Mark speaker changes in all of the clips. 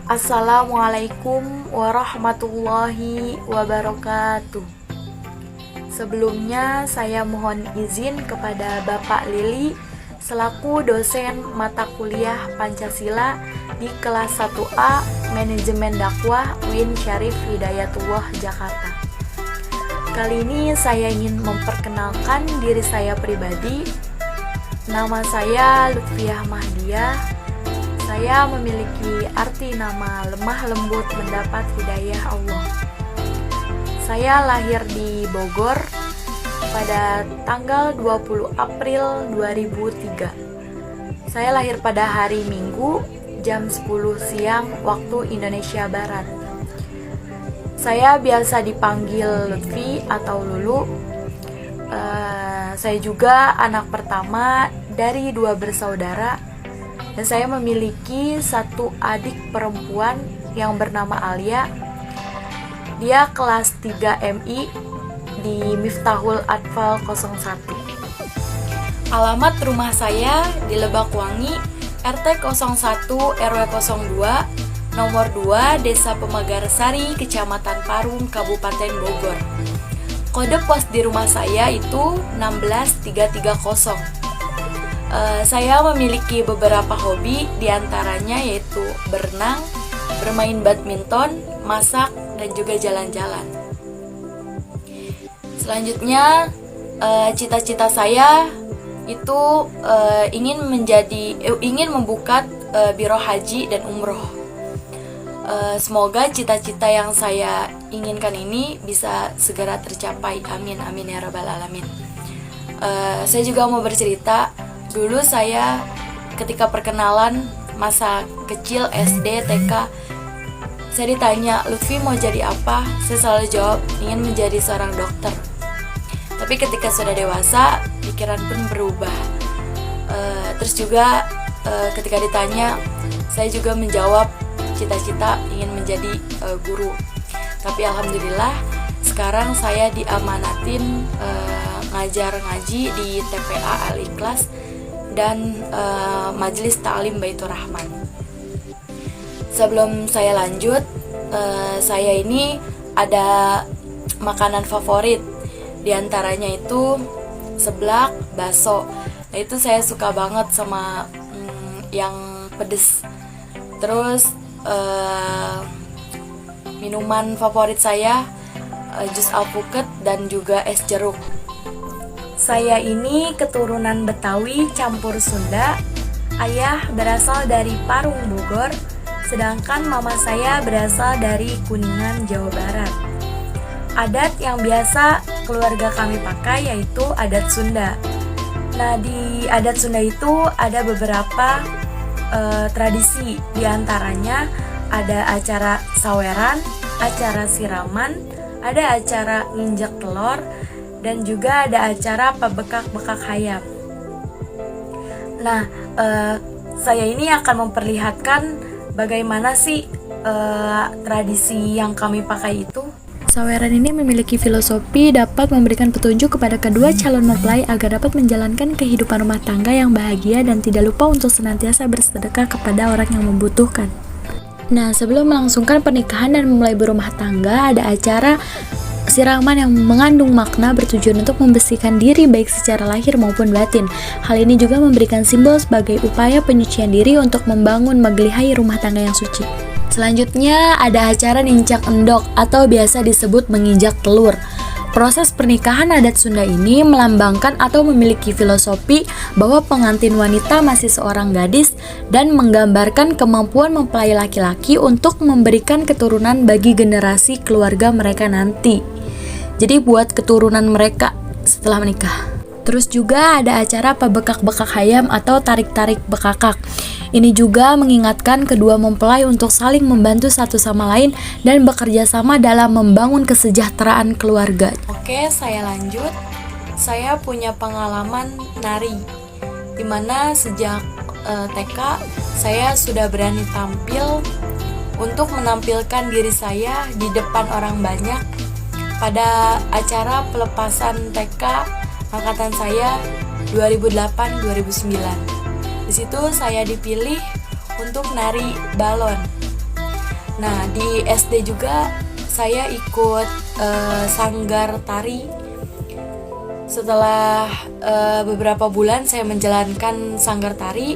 Speaker 1: Assalamualaikum warahmatullahi wabarakatuh. Sebelumnya saya mohon izin kepada Bapak Lili selaku dosen mata kuliah Pancasila di kelas 1A Manajemen Dakwah UIN Syarif Hidayatullah Jakarta. Kali ini saya ingin memperkenalkan diri saya pribadi. Nama saya Lutfiah Mahdiah. Saya memiliki arti nama lemah lembut mendapat hidayah Allah. Saya lahir di Bogor pada tanggal 20 April 2003. Saya lahir pada hari Minggu jam 10 siang waktu Indonesia Barat. Saya biasa dipanggil Lutfi atau Lulu. Saya juga anak pertama dari 2 bersaudara. Dan saya memiliki 1 adik perempuan yang bernama Alia. Dia kelas 3 MI di Miftahul Atfal 01. Alamat rumah saya di Lebakwangi, RT 01 RW 02, nomor 2, Desa Pemagarsari, Kecamatan Parung, Kabupaten Bogor. Kode pos di rumah saya itu 16330. Saya memiliki beberapa hobi, diantaranya yaitu berenang, bermain badminton, masak, dan juga jalan-jalan. Selanjutnya, cita-cita saya itu ingin membuka biro haji dan umroh. Semoga cita-cita yang saya inginkan ini bisa segera tercapai. Amin, amin ya rabbal alamin. Saya juga mau bercerita. Dulu saya ketika perkenalan masa kecil SD, TK, saya ditanya, Lutfi mau jadi apa? Saya selalu jawab, ingin menjadi seorang dokter. Tapi ketika sudah dewasa, pikiran pun berubah. Terus juga ketika ditanya, saya juga menjawab cita-cita ingin menjadi guru. Tapi alhamdulillah, sekarang saya diamanatin ngajar ngaji di TPA Al-Ikhlas dan Majelis Ta'lim Baitur Rahman. Sebelum saya lanjut, saya ini ada makanan favorit. Di antaranya itu seblak, bakso. Nah, itu saya suka banget sama yang pedes. Terus minuman favorit saya jus alpukat dan juga es jeruk. Saya ini keturunan Betawi campur Sunda. Ayah berasal dari Parung, Bogor, sedangkan mama saya berasal dari Kuningan, Jawa Barat. Adat yang biasa keluarga kami pakai yaitu adat Sunda. Nah, di adat Sunda itu ada beberapa tradisi. Di antaranya ada acara saweran, acara siraman, ada acara nginjek telur, dan juga ada acara pebekak-bekak hayam. Nah, saya ini akan memperlihatkan bagaimana sih tradisi yang kami pakai itu.
Speaker 2: Saweran ini memiliki filosofi dapat memberikan petunjuk kepada kedua calon mempelai agar dapat menjalankan kehidupan rumah tangga yang bahagia dan tidak lupa untuk senantiasa bersedekah kepada orang yang membutuhkan. Nah, sebelum melangsungkan pernikahan dan memulai berumah tangga, ada acara siraman yang mengandung makna bertujuan untuk membersihkan diri baik secara lahir maupun batin. Hal ini juga memberikan simbol sebagai upaya penyucian diri untuk membangun megelihai rumah tangga yang suci. Selanjutnya ada acara nincak endok atau biasa disebut menginjak telur. Proses pernikahan adat Sunda ini melambangkan atau memiliki filosofi bahwa pengantin wanita masih seorang gadis dan menggambarkan kemampuan mempelai laki-laki untuk memberikan keturunan bagi generasi keluarga mereka nanti. Jadi buat keturunan mereka setelah menikah. Terus juga ada acara pebekak-bekak hayam atau tarik-tarik bekakak. Ini juga mengingatkan kedua mempelai untuk saling membantu satu sama lain dan bekerja sama dalam membangun kesejahteraan keluarga.
Speaker 1: Oke, saya lanjut. Saya punya pengalaman nari, dimana sejak TK saya sudah berani tampil untuk menampilkan diri saya di depan orang banyak pada acara pelepasan TK angkatan saya 2008-2009. Di situ saya dipilih untuk nari balon. Nah, di SD juga saya ikut sanggar tari. Setelah beberapa bulan saya menjalankan sanggar tari,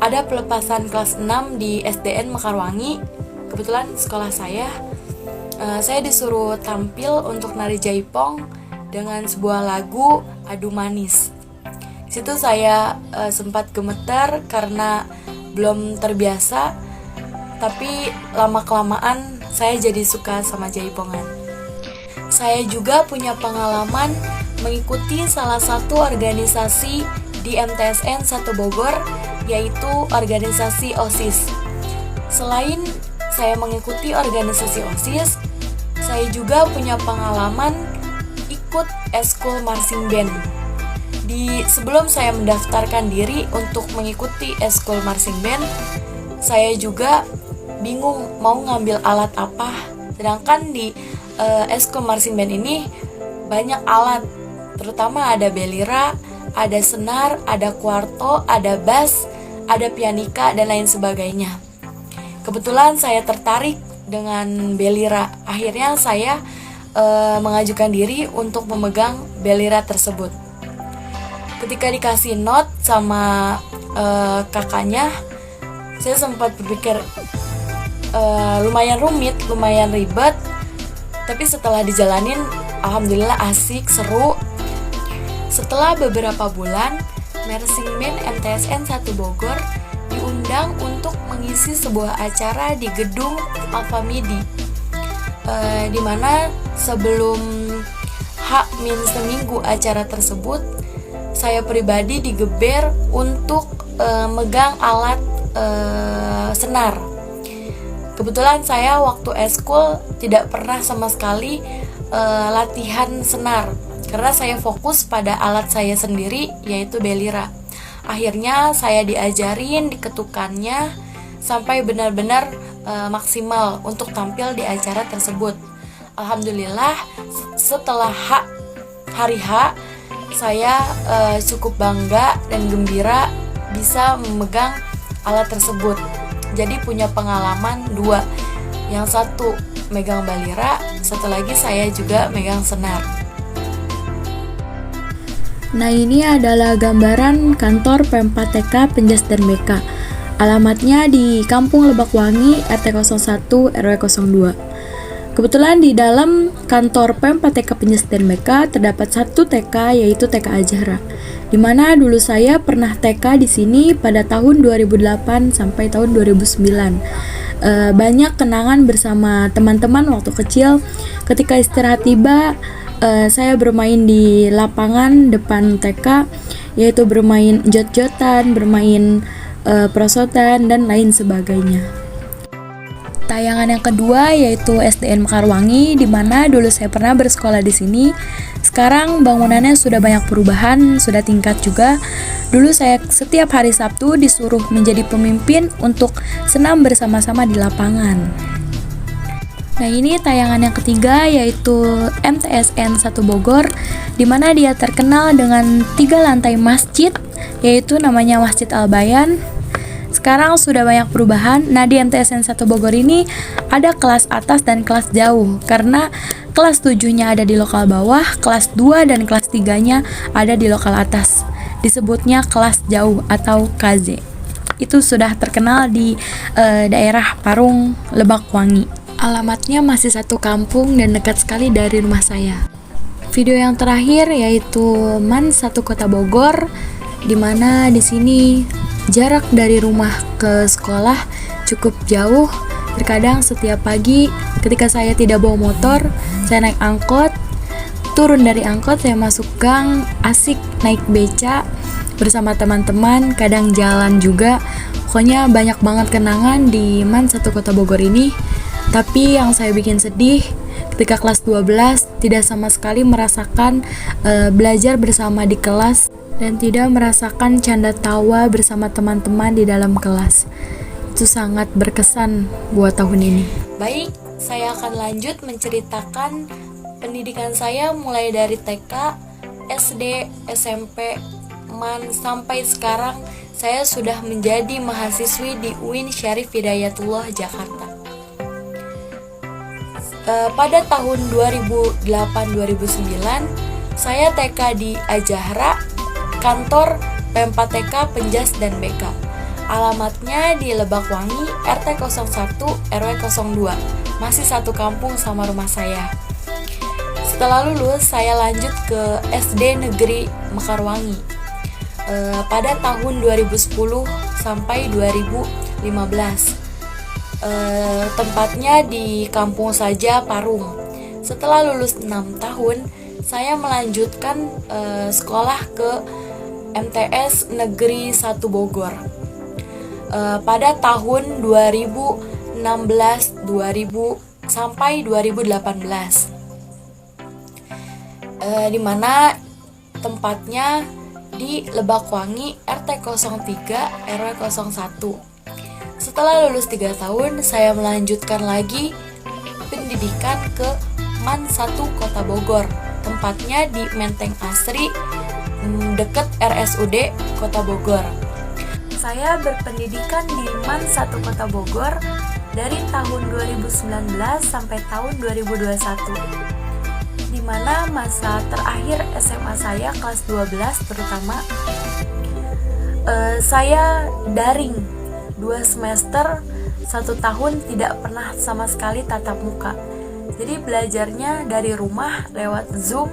Speaker 1: ada pelepasan kelas 6 di SDN Mekarwangi. Kebetulan sekolah saya disuruh tampil untuk nari jaipong dengan sebuah lagu Adu Manis. Di situ saya sempat gemetar karena belum terbiasa, tapi lama-kelamaan saya jadi suka sama jaipongan. Saya juga punya pengalaman mengikuti salah satu organisasi di MTSN 1 Bogor, yaitu organisasi OSIS. Selain saya mengikuti organisasi OSIS, saya juga punya pengalaman ikut eskul marching band. Sebelum saya mendaftarkan diri untuk mengikuti eskul marching band, saya juga bingung mau ngambil alat apa. Sedangkan di eskul marching band ini banyak alat, terutama ada belira, ada senar, ada kuarto, ada bass, ada pianika, dan lain sebagainya. Kebetulan saya tertarik dengan belira. Akhirnya saya mengajukan diri untuk memegang belira tersebut. Ketika dikasih not sama kakaknya, saya sempat berpikir lumayan rumit, lumayan ribet, tapi setelah dijalanin, alhamdulillah asik, seru. Setelah beberapa bulan, marching band MTSN 1 Bogor diundang untuk mengisi sebuah acara di gedung Alfamidi, di mana sebelum H- seminggu acara tersebut, saya pribadi digeber untuk megang alat senar. Kebetulan saya waktu eskul tidak pernah sama sekali latihan senar, karena saya fokus pada alat saya sendiri, yaitu belira. Akhirnya saya diajarin diketukannya sampai benar-benar maksimal untuk tampil di acara tersebut. Alhamdulillah, setelah hari H, saya cukup bangga dan gembira bisa memegang alat tersebut. Jadi punya pengalaman dua. Yang satu megang balira, satu lagi saya juga megang senar.
Speaker 2: Nah, ini adalah gambaran kantor Pempa TK Penjas dan BK. Alamatnya di Kampung Lebakwangi, RT 01 RW 02. Kebetulan di dalam kantor Pempa TK Penjas dan BK terdapat satu TK, yaitu TK Ajara, di mana dulu saya pernah TK di sini pada tahun 2008 sampai tahun 2009. Banyak kenangan bersama teman-teman waktu kecil. Ketika istirahat tiba, saya bermain di lapangan depan TK, yaitu bermain jot-jotan, bermain prosotan, dan lain sebagainya. Tayangan yang kedua yaitu SDN Mekarwangi, di mana dulu saya pernah bersekolah di sini. Sekarang bangunannya sudah banyak perubahan, sudah tingkat juga. Dulu saya setiap hari Sabtu disuruh menjadi pemimpin untuk senam bersama-sama di lapangan. Nah, ini tayangan yang ketiga yaitu MTSN 1 Bogor, di mana dia terkenal dengan 3 lantai masjid, yaitu namanya Masjid Al-Bayan. Sekarang sudah banyak perubahan. Nah, di MTSN 1 Bogor ini ada kelas atas dan kelas jauh, karena kelas 7-nya ada di lokal bawah, kelas 2 dan kelas 3-nya ada di lokal atas. Disebutnya kelas jauh atau KZ. Itu sudah terkenal di daerah Parung, Lebakwangi. Alamatnya masih satu kampung dan dekat sekali dari rumah saya. Video yang terakhir yaitu MAN 1 Kota Bogor, di mana di sini jarak dari rumah ke sekolah cukup jauh. Terkadang setiap pagi ketika saya tidak bawa motor, saya naik angkot. Turun dari angkot saya masuk gang, asik naik beca bersama teman-teman, kadang jalan juga. Pokoknya banyak banget kenangan di MAN 1 Kota Bogor ini. Tapi yang saya bikin sedih, ketika kelas 12 tidak sama sekali merasakan belajar bersama di kelas dan tidak merasakan canda tawa bersama teman-teman di dalam kelas. Itu sangat berkesan buat tahun ini.
Speaker 1: Baik, saya akan lanjut menceritakan pendidikan saya mulai dari TK, SD, SMP, MAN, sampai sekarang saya sudah menjadi mahasiswi di UIN Syarif Hidayatullah Jakarta. Pada tahun 2008-2009, saya TK di Ajahra, kantor Pempa TK Penjas dan BK. Alamatnya di Lebakwangi, RT 01 RW 02. Masih satu kampung sama rumah saya. Setelah lulus, saya lanjut ke SD Negeri Mekarwangi pada tahun 2010 sampai 2015. Tempatnya di Kampung Saja Parung. Setelah lulus 6 tahun, saya melanjutkan sekolah ke MTS Negeri 1 Bogor pada tahun 2016 sampai 2018, di mana tempatnya di Lebakwangi, RT 03 RW 01. Setelah lulus 3 tahun, saya melanjutkan lagi pendidikan ke MAN 1 Kota Bogor. Tempatnya di Menteng Asri, dekat RSUD Kota Bogor. Saya berpendidikan di MAN 1 Kota Bogor dari tahun 2019 sampai tahun 2021. Di mana masa terakhir SMA saya kelas 12 terutama, saya daring 2 semester, 1 tahun tidak pernah sama sekali tatap muka. Jadi belajarnya dari rumah lewat Zoom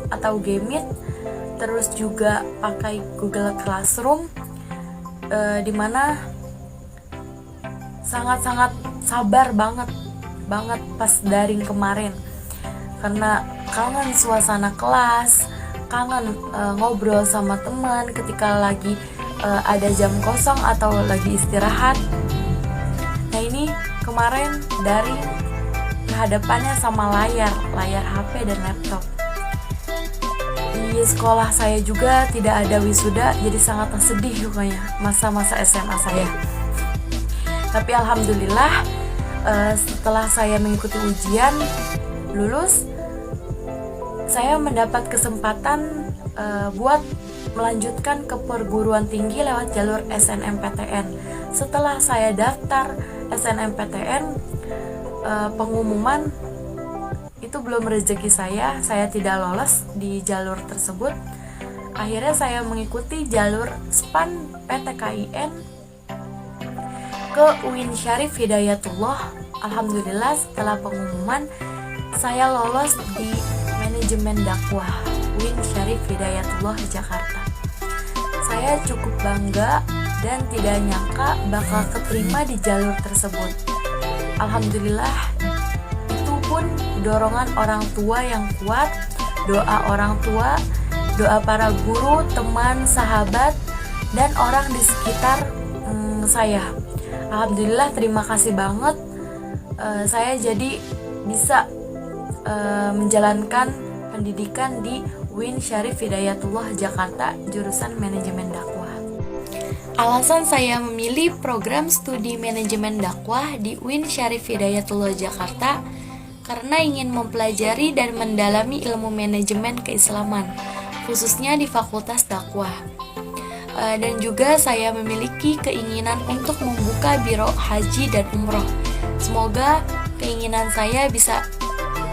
Speaker 1: atau Gmeet, terus juga pakai Google Classroom, dimana sangat-sangat sabar banget pas daring kemarin, karena kangen suasana kelas, kangen ngobrol sama teman ketika lagi ada jam kosong atau lagi istirahat. Nah, ini kemarin daring berhadapannya sama layar HP dan laptop. Di sekolah saya juga tidak ada wisuda, jadi sangat sedih rupanya masa-masa SMA saya. Tapi alhamdulillah, setelah saya mengikuti ujian lulus, saya mendapat kesempatan buat melanjutkan ke perguruan tinggi lewat jalur SNMPTN. Setelah saya daftar SNMPTN, pengumuman itu belum rezeki saya tidak lolos di jalur tersebut. Akhirnya saya mengikuti jalur SPAN PTKIN ke UIN Syarif Hidayatullah. Alhamdulillah, setelah pengumuman saya lolos di manajemen dakwah UIN Syarif Hidayatullah Jakarta. Saya cukup bangga dan tidak nyangka bakal keterima di jalur tersebut. Alhamdulillah, itu pun dorongan orang tua yang kuat, doa orang tua, doa para guru, teman, sahabat, dan orang di sekitar saya. Alhamdulillah, terima kasih banget. Saya jadi bisa menjalankan pendidikan di UIN Syarif Hidayatullah Jakarta, jurusan manajemen dakwah. Alasan saya memilih program studi manajemen dakwah di UIN Syarif Hidayatullah Jakarta karena ingin mempelajari dan mendalami ilmu manajemen keislaman, khususnya di Fakultas Dakwah. Dan juga saya memiliki keinginan untuk membuka biro haji dan umroh. Semoga keinginan saya bisa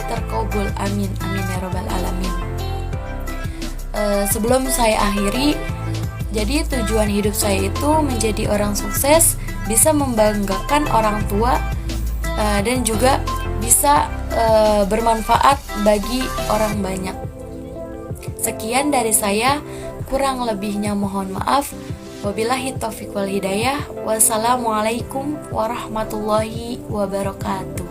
Speaker 1: terkabul, amin amin ya robbal alamin. Sebelum saya akhiri, jadi tujuan hidup saya itu menjadi orang sukses, bisa membanggakan orang tua, dan juga bisa bermanfaat bagi orang banyak. Sekian dari saya, kurang lebihnya mohon maaf. Wabillahi taufiq wal hidayah. Wassalamualaikum warahmatullahi wabarakatuh.